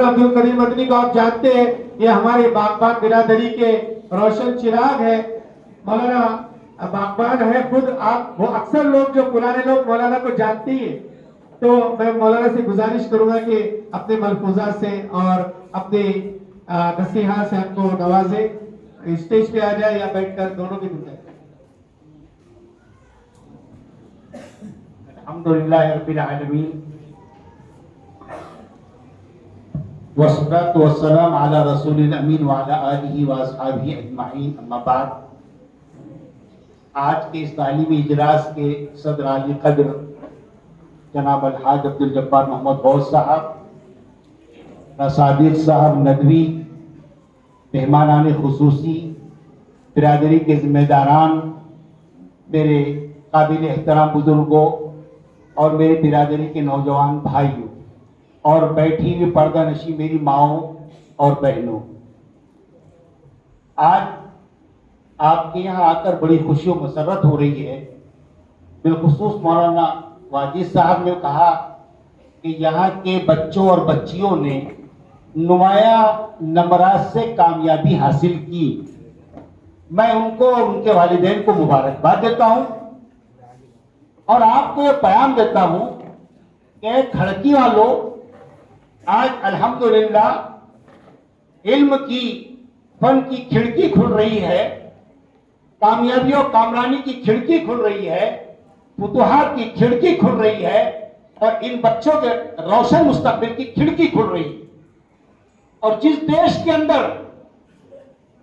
عبد الکریم مدنی کو آپ جانتے ہیں، یہ ہمارے باغبان برادری کے روشن چراغ ہے. مولانا باغبان ہے خود. آپ وہ اکثر لوگ جو پرانے لوگ مولانا کو جانتے ہیں، تو میں مولانا سے گزارش کروں گا کہ اپنے ملفوظات سے اور اپنے نصیحات سے ہم کو نوازے. اسٹیج پہ آ جائے یا بیٹھ کر دونوں بھی مل جائے. الحمدللہ رب العالمین والصلاة والسلام علی رسول الامین وعلی آلہ واصحابہ اجمعین. اما بعد، آج کے اس تعلیمی اجلاس کے صدر عالی قدر جناب الحاج عبد الجبار محمد غوث صاحب، صادق صاحب ندوی، مہمانان خصوصی، برادری کے ذمہ داران، میرے قابل احترام بزرگوں اور میرے برادری کے نوجوان بھائیوں اور بیٹھی ہوئی پردہ نشی میری ماؤں اور بہنوں، آج آپ کے یہاں آ کر بڑی خوشی و مسرت ہو رہی ہے. بالخصوص مولانا واجد صاحب نے کہا کہ یہاں کے بچوں اور بچیوں نے نمایاں نمبرات سے کامیابی حاصل کی. میں ان کو اور ان کے والدین کو مبارکباد دیتا ہوں اور آپ کو یہ پیام دیتا ہوں کہ کھڑکی والوں، آج الحمدللہ علم کی، فن کی کھڑکی کھل رہی ہے، کامیابی اور کامرانی کی کھڑکی کھل رہی ہے، فتوحات کی کھڑکی کھل رہی ہے، اور ان بچوں کے روشن مستقبل کی کھڑکی کھل رہی ہے. اور جس دیش کے اندر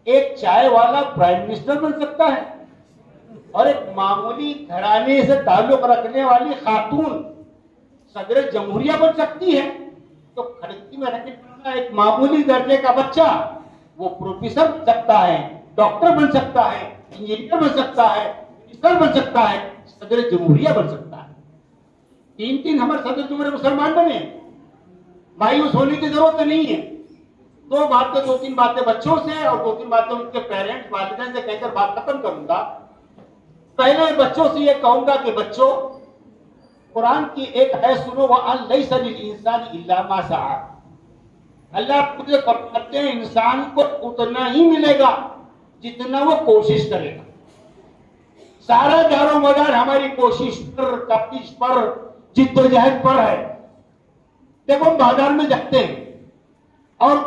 ایک چائے والا پرائم منسٹر بن سکتا ہے اور ایک معمولی گھرانے سے تعلق رکھنے والی خاتون صدر جمہوریہ بن سکتی ہے، تو کھڑکی میں رکھنے والا ایک معمولی درجے کا بچہ وہ پروفیسر بن سکتا ہے، ڈاکٹر بن سکتا ہے، انجینئر بن سکتا ہے، منسٹر بن سکتا ہے، صدر جمہوریہ بن سکتا ہے. تین ہمارے صدر جمہوریہ مسلمان بنے ہیں. مایوس ہونے کی ضرورت نہیں ہے. دو تین باتیں بچوں سے اور 2-3 باتیں ان کے پیرنٹس والدین سے کہہ کر بات ختم کروں گا. پہلے بچوں سے یہ کہوں گا کہ بچوں، قرآن کی ایک ہے سنو، وَأَن لَيْسَ لِلْإِنسَانِ إِلَّا مَا سَعَىٰ. اللہ خود فرماتے ہیں انسان کو اتنا ہی ملے گا جتنا وہ کوشش کرے گا. سارا دار و مدار ہماری کوشش پر، تفتیش پر، جد و جہد پر ہے. دیکھو ہم بازار میں جاتے ہیں اور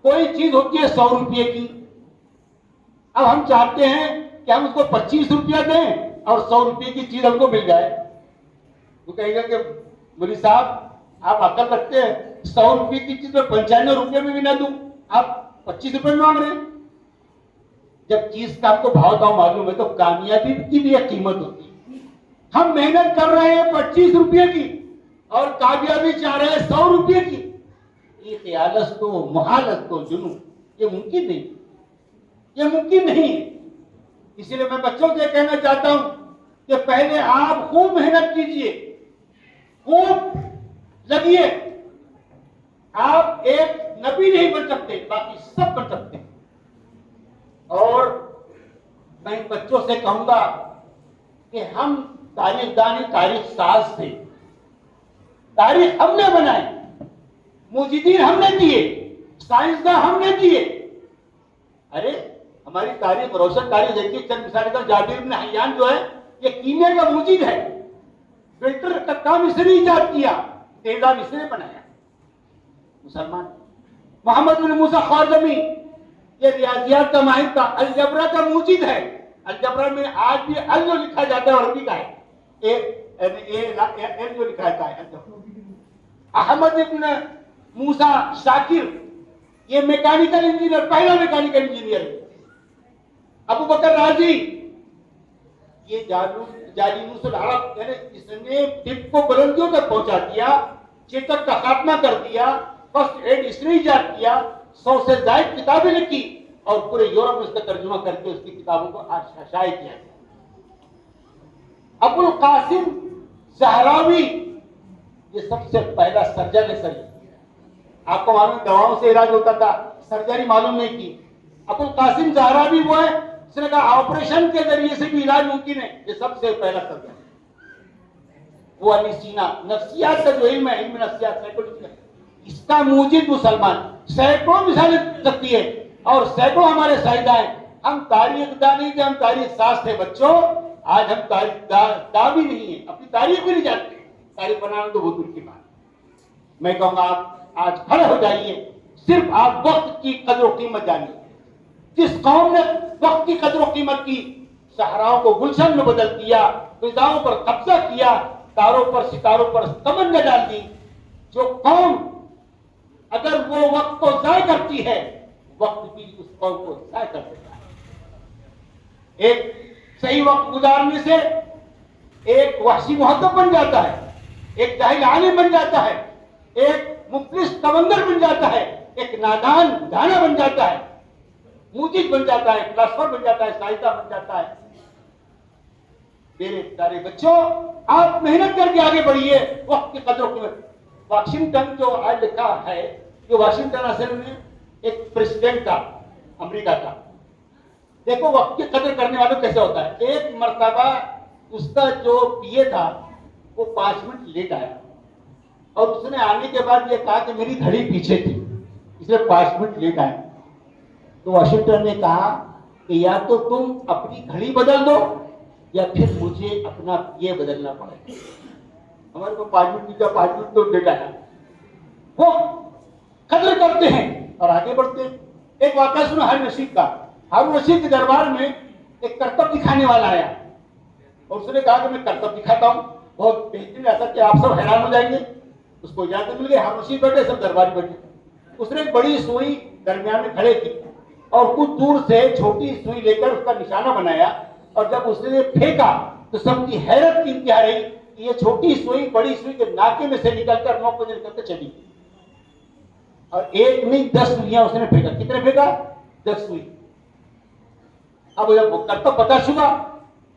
کوئی چیز ہوتی ہے 100 روپے کی. اب ہم چاہتے ہیں کہ ہم اس کو 25 روپیہ دیں اور 100 روپے کی چیز ہم کو مل جائے. وہ کہے گا کہ مولوی صاحب آپ عقل رکھتے ہیں، 100 روپے کی چیز میں 95 روپے میں بھی نہ دوں، آپ 25 روپے میں مانگ رہے ہیں. جب چیز کا آپ کو بھاؤ تاؤ معلوم ہے تو کامیابی کی بھی ایک قیمت ہوتی ہے. ہم محنت کر رہے ہیں 25 روپے کی اور کامیابی چاہ رہے ہیں 100 روپے کی. یہ خیالت تو، محالت تو، جنون، یہ ممکن نہیں، یہ ممکن نہیں ہے. اسی لیے میں بچوں سے کہنا چاہتا ہوں کہ پہلے آپ خوب محنت کیجئے، خوب لگیے. آپ ایک نبی نہیں بن سکتے، باقی سب بن سکتے ہیں. اور میں بچوں سے کہوں گا کہ ہم تاریخ دانی، تاریخ ساز تھے. تاریخ ہم نے بنائی، مجدین ہم نے دیے، سائنسداں ہم نے دیے. ارے ہماری تاریخ روشن تاریخ دیکھیے. چند مثال کا جابر بن حیان جو ہے یہ کیمیا کا موجد ہے. فلٹر کا کام اس نے ایجاد کیا، تیزاب اس نے بنایا. مسلمان. محمد بن موسیٰ خوارزمی یہ ریاضیات کا ماہر تھا، الجبرا کا موجد ہے. الجبرا میں آج بھی ال جو لکھا جاتا ہے عربی کا ہے، اے جو لکھا جاتا ہے. احمد بن موسیٰ شاکر یہ میکینیکل انجینئر، پہلا میکینیکل انجینئر. ابو بکر رازی یہ جالینوس العرب، یعنی اس نے طب کو بلندیوں تک پہنچا دیا، چیچک کا خاتمہ کر دیا، فرسٹ ایڈ اس نے ایجاد کیا. 100 سے زائد کتابیں لکھی اور پورے یورپ میں اس کا ترجمہ کر کے اس کی کتابوں کو شائع کیا. ابو القاسم زہراوی یہ سب سے پہلا سرجن ہے. آپ کو معلوم دواؤں سے علاج ہوتا تھا، سرجری معلوم نہیں کی. ابو القاسم زہراوی وہ ہے اس نے کہا آپریشن کے ذریعے سے بھی علاج ممکن ہے. یہ سب سے پہلا سرجن. وہ ابن سینا، نفسیات کا جو علم ہے، علم نفسیات، سائیکولوجی کا، اس کا موجد مسلمان سینکڑوں مثالیں سکتی ہے اور سینکڑوں ہمارے شاہدہ ہیں. ہم تاریخ داں نہیں تھے, ہم تاریخ ساز تھے بچوں. آج ہم تاریخ داں بھی نہیں ہیں, اپنی تاریخ بھی نہیں جانتے. تاریخ بنانا تو بہت دور کی بات. میں کہوں گا آپ آج کھڑے ہو جائیے, صرف آپ وقت کی قدر و قیمت جانیے. جس قوم نے وقت کی قدر و قیمت کی, صحراؤں کو گلشن میں بدل دیا, فضاؤں پر قبضہ کیا, تاروں پر ستاروں پر تمنا ڈال دی. جو قوم اگر وہ وقت کو ضائع کرتی ہے, وقت بھی اس قوم کو ضائع کر دیتا ہے. ایک صحیح وقت گزارنے سے ایک وحشی مہذب بن جاتا ہے, ایک جاہل عالم بن جاتا ہے, ایک مفلس تمندر بن جاتا ہے, ایک نادان دانا بن جاتا ہے, موجد بن جاتا ہے, فلاسفر بن جاتا ہے, سائنسداں بن جاتا ہے. میرے پیارے بچوں, آپ محنت کر کے آگے بڑھیے, وقت کی قدر و قیمت. واشنگٹن جو آج لکھا ہے, یہ واشنگٹن اصل میں ایک پریزیڈنٹ تھا امریکہ کا. دیکھو وقت کی قدر کرنے والوں کیسے ہوتا ہے. ایک مرتبہ اس کا جو پی اے تھا وہ 5 منٹ لیٹ آیا, اور اس نے آنے کے بعد یہ کہا کہ میری گھڑی پیچھے تھی اس لیے 5 منٹ لیٹ آیا. تو واشنگٹن نے کہا کہ یا تو تم اپنی گھڑی بدل دو یا پھر مجھے اپنا پی اے بدلنا پڑے. ہمارے کو 5 منٹ پیچھے 5 منٹ تو لیٹ آیا. وہ قدر کرتے ہیں اور آگے بڑھتے ہیں. ایک واقعہ سنو ہارون رشید کا. ہارون رشید کے دربار میں ایک کرتب دکھانے والا آیا اور اس نے کہا کہ میں کرتب دکھاتا ہوں, بہت بہترین, ایسا کہ آپ سب حیران ہو جائیں گے. اس کو اجازت مل گئی, ہارون رشید بیٹھے, سب درباری بیٹھے. اس نے ایک بڑی سوئی درمیان میں کھڑے کی اور کچھ دور سے چھوٹی سوئی لے کر اس کا نشانہ بنایا, اور جب اس نے پھینکا تو سب کی حیرت کی انتہا رہی کہ یہ چھوٹی سوئی بڑی سوئی کے ناکے میں سے نکل کر نوک میں نکل کر چلی. اور ایک نہیں 10 سوئیاں اس نے پھینکا. کتنے پھینکا؟ 10 سوئی. اب جب وہ کرتب پتا چلا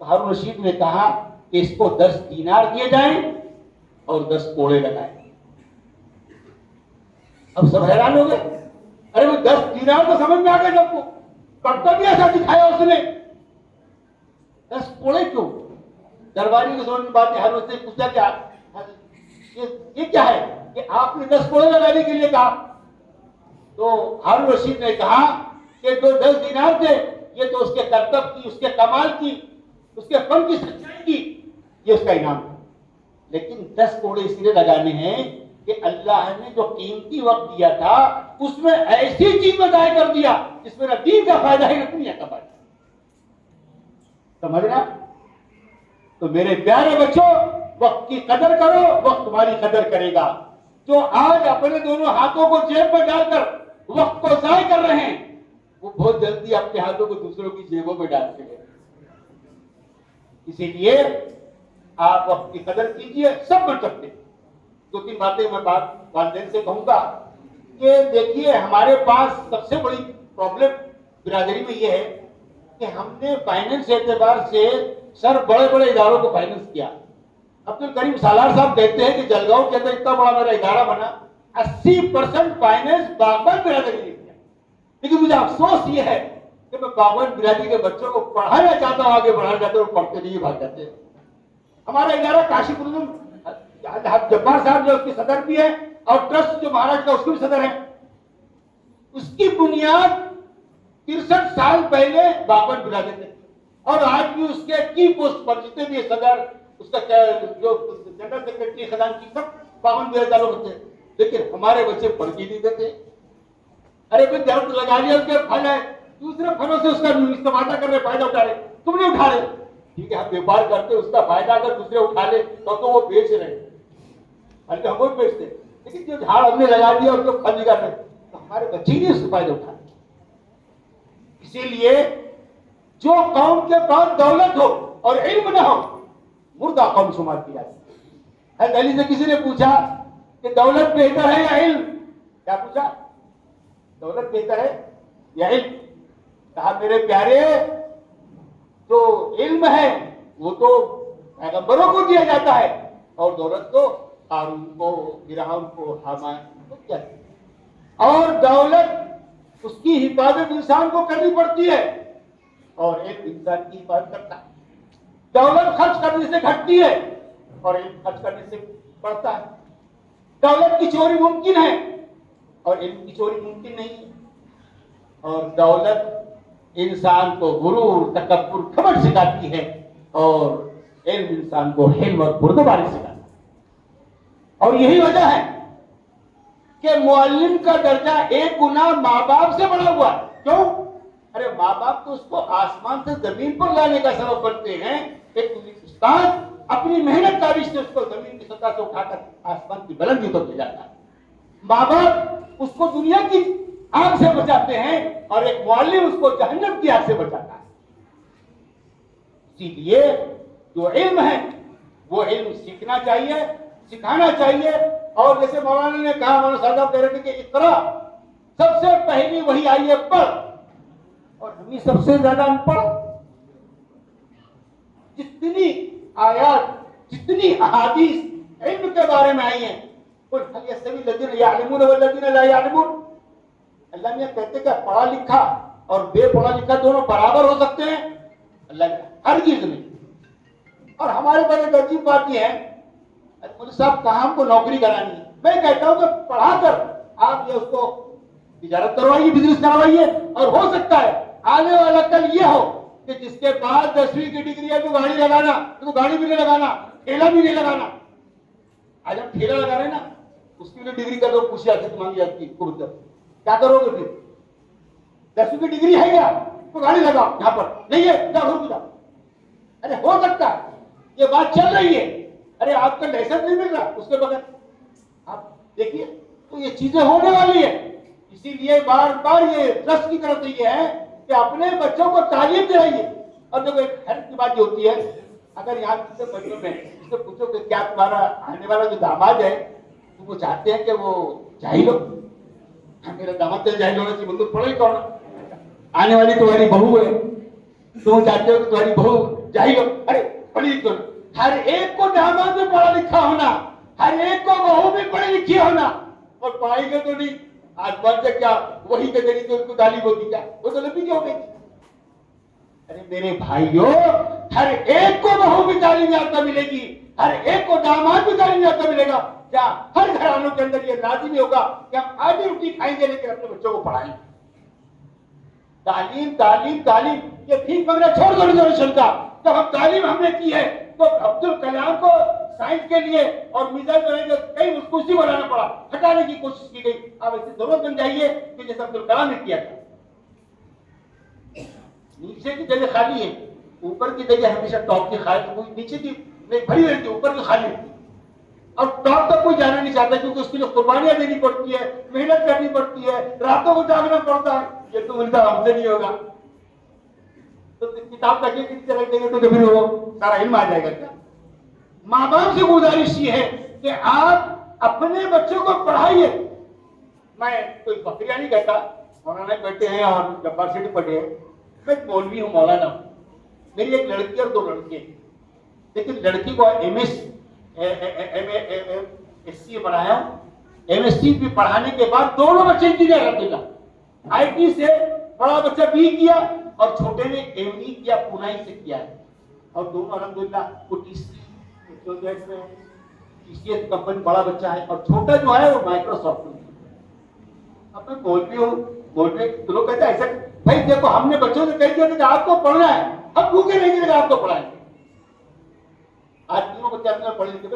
تو ہارون رشید نے کہا کہ اس کو 10 دینار دیے جائیں اور 10 کوڑے لگائیں. اب سب حیران ہو گئے. ارے وہ 10 دینار تو سمجھ میں آ گئے سب کو, کرتب بھی ایسا دکھایا اس نے, 10 کوڑے کیوں؟ درباری کو سمجھ میں بات ہے. ہارون سے پوچھا کہ یہ کیا ہے کہ آپ نے 10 کوڑے لگانے کے لیے کہا. تو ہارون رشید نے کہا کہ جو 10 دینار تھے یہ تو اس کے کرتب کی, اس کے کمال کی, اس کے فن کی سچائی کی, یہ اس کا انعام ہے. لیکن 10 کوڑے اس لیے لگانے ہیں کہ اللہ نے جو قیمتی وقت دیا تھا اس میں ایسی چیز میں ضائع کر دیا جس میں نہ دین کا فائدہ ہے نہ دنیا کا فائدہ. سمجھنا؟ تو میرے پیارے بچوں, وقت کی قدر کرو, وقت تمہاری قدر کرے گا. جو آج اپنے دونوں ہاتھوں کو جیب میں ڈال کر وقت کو ضائع کر رہے ہیں وہ بہت جلدی اپنے ہاتھوں کو دوسروں کی جیبوں میں ڈالتے ہیں. اسی لیے آپ وقت کی قدر کیجئے, سب بن سکتے. 2-3 باتیں میں والدین سے کہوں گا کہ دیکھیے ہمارے پاس سب سے بڑی پرابلم برادری میں یہ ہے کہ ہم نے فائنینس اعتبار سے سر بڑے بڑے اداروں کو فائنینس کیا. عبد الکریم سالار صاحب کہتے ہیں کہ جلگاؤں کے اندر اتنا بڑا میرا ادارہ بنا, 80% فائنینس باغبان برادری نے کیا. لیکن مجھے افسوس یہ ہے کہ میں باغبان برادری کے بچوں کو پڑھانا چاہتا ہوں, آگے بڑھانا چاہتا ہوں, پڑھتے نہیں بھاگ جاتے ہیں. ہمارا ادارہ کاشف العلوم جبار صاحب جو اس کی صدر بھی ہے اور ٹرسٹ جو مہاراج کا اس کی بھی صدر ہے, اس کی بنیاد 63 سال پہلے باغبان برادری نے, اور آج بھی اس کے کی پوسٹ پر جتنے بھی صدر, اس کا جو جنرل سیکرٹری, خزانچی, سب باغبان برادری لوگ ہوتے ہیں. لیکن ہمارے بچے پڑھ کے نہیں دیتے. ارے کوئی درخت لگا لیا, اس کے پھل ہے, دوسرے پھلوں سے اس کا استفادہ کر رہے, فائدہ اٹھا رہے, تم نے اٹھا رہے. ٹھیک ہے ہم ویپار کرتے, اس کا فائدہ اگر دوسرے اٹھا لے تو وہ بیچ رہے, بلکہ ہم وہ بیچتے. لیکن جو جھاڑ ہم نے لگا دیا اور جو پھل نکال رہے تو ہمارے بچے نہیں اس کا فائدہ اٹھا رہے. اسی لیے جو قوم کے پاس دولت ہو اور علم نہ ہو مردہ قوم شمار کی جاتی ہے. دہلی سے کسی نے پوچھا کہ دولت بہتر ہے یا علم؟ کیا پوچھا؟ دولت بہتر ہے یا علم؟ کہا میرے پیارے جو علم ہے وہ تو پیغمبروں کو دیا جاتا ہے اور دولت تو قارون کو, فرعون کو, حامان کو دیا جاتا ہے. اور دولت اس کی حفاظت انسان کو کرنی پڑتی ہے اور علم انسان کی حفاظت کرتا ہے. دولت خرچ کرنے سے گھٹتی ہے اور علم خرچ کرنے سے بڑھتا ہے. دولت کی چوری ممکن ہے اور علم کی چوری ممکن نہیں ہے. اور دولت انسان کو غرور، تکبر، گھمنڈ سکھاتی ہے، اور علم انسان کو حلم اور بردباری سکھاتا ہے. اور یہی وجہ ہے کہ معلم کا درجہ ایک گنا ماں باپ سے بڑا ہوا ہے. کیوں؟ ارے ماں باپ تو اس کو آسمان سے زمین پر لانے کا سبب بنتے ہیں. ایک استاد اپنی محنت کاری سے اس کو زمین کی سطح سے اٹھا کر آسمان کی بلندی پر لے جاتا ہے. ماں باپ اس کو دنیا کی آگ سے بچاتے ہیں، اور ایک معلم اس کو جہنم کی آگ سے بچاتا ہے. اسی لیے جو علم ہے وہ علم سیکھنا چاہیے، سکھانا چاہیے. اور جیسے مولانا نے کہا، مولانا صاحب کہہ رہے تھے کہ اقرا، سب سے پہلی وہی آئی ہے پڑھ. اور ہم سب سے زیادہ ان پڑھ. جتنی آیات، جتنی احادیث علم کے بارے میں آئی ہیں، قل هل يستوي الذين يعلمون والذين لا يعلمون. اللہ نے کہتے کہ پڑھا لکھا اور بے پڑھا لکھا دونوں برابر ہو سکتے ہیں؟ اللہ نے ہر چیز میں. اور ہمارے پاس ایک عجیب بات یہ ہے، مولوی صاحب کہاں ہم کو نوکری کرانی ہے. میں کہتا ہوں کہ پڑھا کر آپ یہ اس کو تجارت کروائیے، بزنس کروائیے، اور ہو سکتا ہے آنے والا کل یہ ہو کہ جس کے پاس 10ویں کی ڈگری ہے تو گاڑی لگانا، تو گاڑی بھی نہیں لگانا، ٹھیلا بھی نہیں لگانا. آج ہم ٹھیلا لگا رہے ہیں نا، اس کی ڈگری کا تو پوچھی آتی مانگی آپ کی کیا کرو گے پھر؟ 10ویں کی ڈگری ہے کیا تو گاڑی لگاؤ، یہاں پر نہیں ہے جاؤ گھر جاؤ. ارے ہو سکتا ہے یہ بات چل رہی ہے. ارے آپ کا لائسنس نہیں مل رہا اس کے بغیر آپ دیکھیے. تو یہ چیزیں ہونے والی ہے. اسی لیے بار بار یہ رس کی طرف یہ ہے کہ اپنے بچوں کو تعلیم دلائیے. اور جو ایک حیرت کی بات یہ ہوتی ہے، اگر یہاں کسی بچوں میں اس سے پوچھو کہ کیا تمہارا آنے والا جو داماد ہے تو وہ چاہتے ہیں کہ وہ جاہل ہو. میرا داماد تو جاہل ہونا چاہیے، بندو پڑھو ہی کون. آنے والی تمہاری بہو ہے تو وہ چاہتے ہو کہ تمہاری بہو جاہل ہو. ارے پڑھی تو ہر ایک کو داماد میں پڑھا لکھا ہونا، ہر ایک کو بہو بھی پڑھی لکھی ہونا. اور پڑھائی گے تو نہیں آسمان سے کیا وہی کے ذریعے ان کو تعلیم ہوگی کیا؟ وہ تو نبی کی ہو گئی. ارے میرے بھائیوں، ہر ایک کو بہو بھی تعلیم یافتہ ملے گی، ہر ایک کو داماد بھی تعلیم یافتہ ملے گا. کیا ہر گھرانوں کے اندر یہ لازمی ہوگا کہ ہم آدھی روٹی کھائیں گے لیکن اپنے بچوں کو پڑھائیں گے. تعلیم تعلیم تعلیم، یہ ٹھیک پکڑا چھوڑ دو ریزرویشن کا. جب ہم تعلیم ہم نے کی ہے تو عبد الکلام کو سائنس کے لیے اور میزائل جو ہے جو کئی اس کو اسی بنانا پڑا، ہٹانے کی کوشش کی گئی. آپ ایسی ضرورت بن جائیے کہ جیسے عبد الکلام نے کیا تھا. نیچے کی جگہ خالی ہے، اوپر کی جگہ ہمیشہ ٹاپ کی خالی، کوئی نیچے کی نہیں بھری رہتی، اوپر کی خالی رہتی. اور ٹاپ تک کوئی جانا نہیں چاہتا کیونکہ اس کے لیے قربانیاں دینی پڑتی ہے، محنت کرنی پڑتی ہے، راتوں کو جاگنا پڑتا ہے. یہ تو ملتا ہم سے نہیں ہوگا. تو کتاب تک چلے دیں گے تو پھر وہ سارا علم آ جائے گا کیا؟ ماں باپ سے گزارش یہ ہے کہ آپ اپنے بچوں کو پڑھائیے. میں کوئی بکریاں نہیں کہتا، مولانا بیٹے ہیں اور جبار سٹی پڑھے ہیں. میں مولوی ہوں، مولانا ہوں. میری ایک لڑکی اور 2 لڑکے ہیں، لیکن لڑکی کو MSc پڑھایا ہوں. MSc بھی پڑھانے کے بعد دونوں بچے انجینئر رکھے گا. IT سے بڑا بچہ BE کیا اور چھوٹے نے ME کیا، پونائی سے کیا ہے. اور دونوں الحمدللہ وہ TCS کمپنی بڑا بچہ ہے، اور چھوٹا جو ہے وہ مائکروسافٹ میں. اب میں بولتی ہوں، تو لوگ کہتے ہیں ایسا بھائی دیکھو ہم نے بچوں سے کہہ دیا تھا کہ آپ کو پڑھنا ہے، اب بھوکے نہیں گے آپ کو پڑھائیں گے. آج تینوں بچے اپنے پڑھے لکھے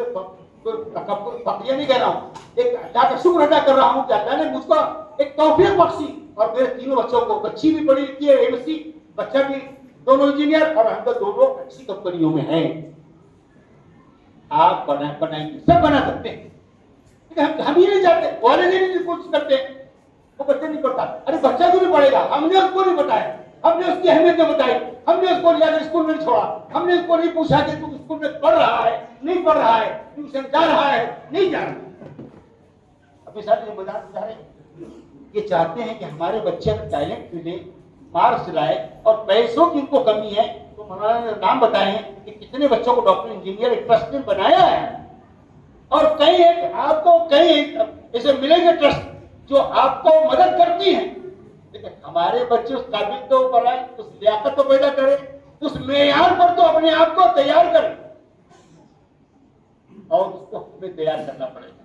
بکریاں نہیں کہہ رہا ہوں، ایک اللہ کا شکر ادا کر رہا ہوں کہ اللہ نے مجھ کو ایک توفیق بخشی اور میرے تینوں بچوں کو، بچی بھی پڑھی لکھی ہے MSc، بچہ بھی دونوں انجینئر، اور ہم تو دونوں اچھی کمپنیوں میں ہیں. آپ بنائیں سب بنا سکتے ہیں، ہم ہی نہیں چاہتے، والدین کی کوشش کرتے ہیں. وہ بچہ نہیں پڑھتا، ارے بچہ کیوں نہیں پڑھے گا؟ ہم نے اس کو نہیں بتایا، ہم نے اس کی اہمیت نہیں بتائی، ہم نے اس کو لیا کر اسکول میں نہیں چھوڑا، ہم نے اس کو نہیں پوچھا کہ تم اسکول میں پڑھ رہا ہے نہیں پڑھ رہا ہے، ٹیوشن جا رہا ہے نہیں جا رہا. ابھی ساتھ یہ بتا رہے ہیں یہ چاہتے ہیں کہ ہمارے بچے کا ٹیلنٹ ملے، مارکس لائے، اور پیسوں کی ان کو کمی ہے. تو مولانا نے نام بتائے ہیں کہ کتنے بچوں کو ڈاکٹر انجینئر ٹرسٹ نے بنایا ہے. اور کئی ایک آپ کو کئی ایسے ملیں گے ٹرسٹ جو آپ کو مدد کرتی ہیں. لیکن ہمارے بچے اس قابل تو بنائیں، اس لیاقت تو پیدا کریں، اس معیار پر تو اپنے آپ کو تیار کریں، اور اس کو ہمیں تیار کرنا پڑے گا.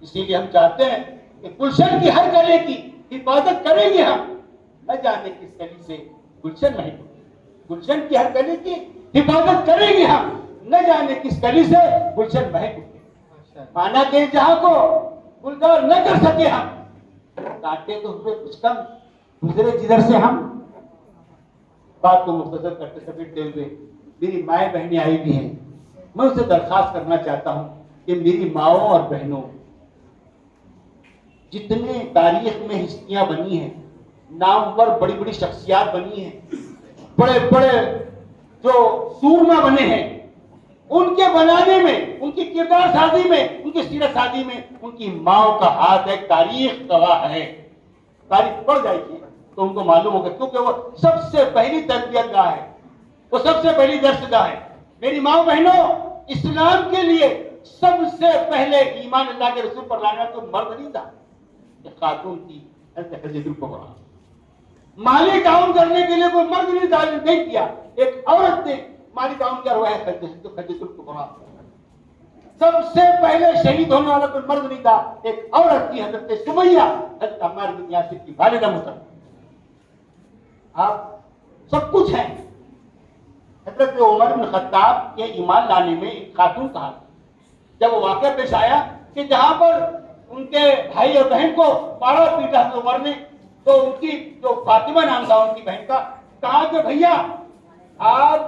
اسی لیے ہم چاہتے ہیں کہ گلشن کی ہر کلی کی حفاظت کریں گے ہم، نہ جانے کس کلی سے گلشن مہک اٹھے، گلشن کی ہر کلی کی حفاظت کریں گے ہم، نہ جانے کس کلی سے گلشن مہک اٹھے، مانا کہ جہاں کو گلزار نہ کر سکے ہم، کاٹے تو ہوئے کچھ کم گزرے جدھر سے ہم۔ بات کو مختصر کرتے سمیٹتے ہوئے میری مائیں بہنیں آئی بھی ہیں، میں اسے درخواست کرنا چاہتا ہوں کہ میری ماؤں اور بہنوں، جتنے تاریخ میں ہستیاں بنی ہیں، نامور بڑی بڑی شخصیات بنی ہیں، بڑے بڑے جو سورما بنے ہیں، ان کے بنانے میں، ان کی کردار سازی میں، ان کی سیرت سازی میں ان کی ماؤں کا ہاتھ ہے، تاریخ گواہ ہے۔ تاریخ پڑھ جائے گی تو ان کو معلوم ہوگا، کیونکہ وہ سب سے پہلی تربیت گاہ ہے، وہ سب سے پہلی درس گاہ ہے۔ میری ماں بہنوں، اسلام کے لیے سب سے پہلے ایمان اللہ کے رسول پر لانا تو مرد نہیں تھا، ایک خاتون تھی، حضرت خدیجہ کبریٰ۔ مالی تعاون کرنے کے لیے کوئی مرد نے تعلیم نہیں کیا، ایک عورت نے مالی تعاون کیا ہوا ہے، خدیجہ کبریٰ۔ سب سے پہلے شہید ہونے والا کوئی مرد نہیں تھا، ایک عورت تھی، حضرت سمیہ، حضرت عمار بن یاسر کی والدہ محترمہ۔ آپ سب کچھ ہیں۔ حضرت عمر بن خطاب کے ایمان لانے میں ایک خاتون کہا، جب وہ واقعہ پیش آیا کہ جہاں پر ان کے بھائی اور بہن کو مارا پیٹا حضرت عمر نے، تو ان کی جو فاطمہ نام تھا ان کی بہن کا، کہا کہ بھیا آپ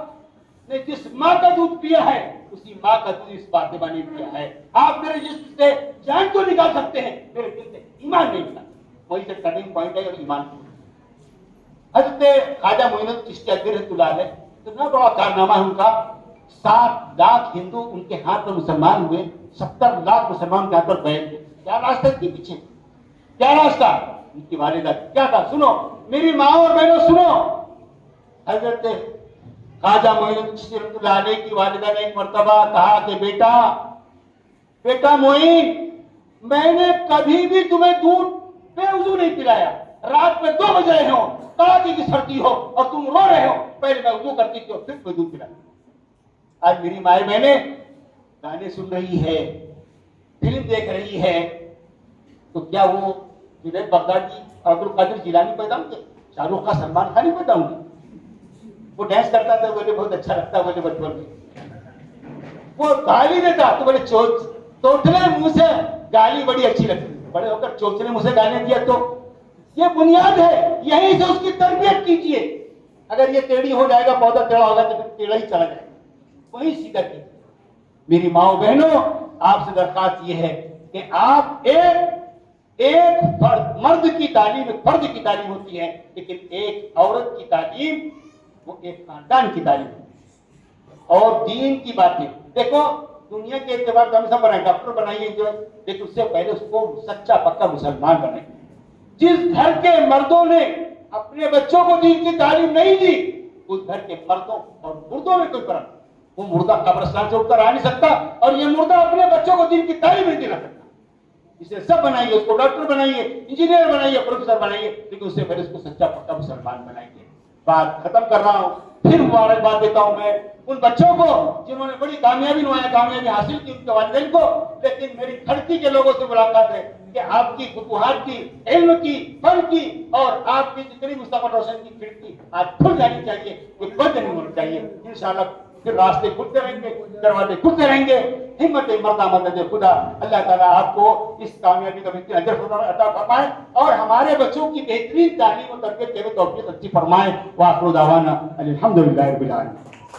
نے جس ماں کا دودھ پیا ہے اسی ماں کا دودھ اس فاطمہ نے پیا ہے، آپ میرے جسم سے جان تو نکال سکتے ہیں، میرے دل سے ایمان نہیں نکال۔ وہی سے ٹرننگ پوائنٹ ہے اور ایمان کی۔ حضرت خواجہ معین الدین چشتی رحمۃ اللہ علیہ، اتنا بڑا کارنامہ ہے ان کا، 7 لاکھ ہندو ان کے ہاتھ پر مسلمان ہوئے، 70 لاکھ مسلمان کے ہاتھ پر بیعت ہوئے۔ کیا راستہ کے پیچھے، کیا راستہ؟ ان کی والدہ کیا تھا؟ سنو میری ماں اور بہنوں، سنو۔ حضرت خواجہ معین الدین چشتی رحمۃ اللہ علیہ کی والدہ نے ایک مرتبہ کہا کہ بیٹا معین، میں نے کبھی بھی تمہیں دودھ بے وضو نہیں پلایا، رات میں 2 بج رہے ہو، کڑاکے کی سردی ہو اور تم رو رہے ہو، پہلے میں وضو کرتی تھی اور پھر میں دودھ پلاتی۔ آج میری مائیں بہنیں گانے سن رہی ہے، فلم دیکھ رہی ہے، تو کیا وہ جنید بغدادی اور عبد القادر جیلانی پیدا ہوں گے؟ شاہ رخ کا سلمان خان ہی پیدا ہوں گے؟ وہ ڈانس کرتا تھا، مجھے بہت اچھا لگتا مجھے بچپن میں، وہ گالی دیتا تو بڑے چوچلے منہ سے گالی بڑی اچھی لگتی، بڑے ہو کر چوچلے منہ سے گالی دیا تو یہ بنیاد ہے، یہیں سے اس کی تربیت کیجیے۔ اگر یہ ٹیڑھی ہو جائے گا، پودا ٹیڑھا ہوگا تو پھر ٹیڑھا ہی چلا جائے گا، وہی سیدھا کیجیے۔ میری ماؤں بہنوں، آپ سے درخواست یہ ہے کہ آپ ایک مرد کی تعلیم ایک فرد کی تعلیم ہوتی ہے، لیکن ایک عورت کی تعلیم وہ ایک خاندان کی تعلیم ہے۔ اور دین کی باتیں دیکھو، دنیا کے اعتبار سے ہم سب بنائیں، ڈاکٹر بنائیے جو، لیکن اس سے پہلے اس کو سچا پکا مسلمان بنائیں۔ جس گھر کے مردوں نے اپنے بچوں کو دین کی تعلیم نہیں دی، اس گھر کے مردوں اور مردوں میں کوئی فرق، وہ مردہ قبرستان سے اٹھ کر آ نہیں سکتا، اور یہ مردہ اپنے بچوں کو دین کی تعلیم نہیں دلا سکتا۔ اسے سب بنائیے، اس کو ڈاکٹر بنائیے، انجینئر بنائیے، پروفیسر بنائیے، لیکن اس سے پہلے اس کو سچا پکا مسلمان بنائیے۔ بات ختم کر رہا ہوں، پھر مبارکباد دیتا ہوں میں ان بچوں کو جنہوں نے بڑی کامیابی حاصل کی، ان کے والدین کو، لیکن میری کھڑکی کے لوگوں سے ملاقات ہے کہ آپ کی فتوحات کی، علم کی، فن کی اور آپ کی جتنی مستقبل روشن کی کھڑکی آج کھل جانی چاہیے، کوئی بند نہیں ہونا چاہیے۔ انشاءاللہ پھر راستے کھلتے رہیں گے، دروازے کھلتے رہیں گے۔ ہمت مردہ مدد خدا، اللہ تعالیٰ آپ کو اس کامیابی کا بہترین اجر عطا فرمائے اور ہمارے بچوں کی بہترین تعلیم و تربیت کے توفیق نصیب فرمائے۔ وآخر دعوانا الحمدللہ رب العالمین۔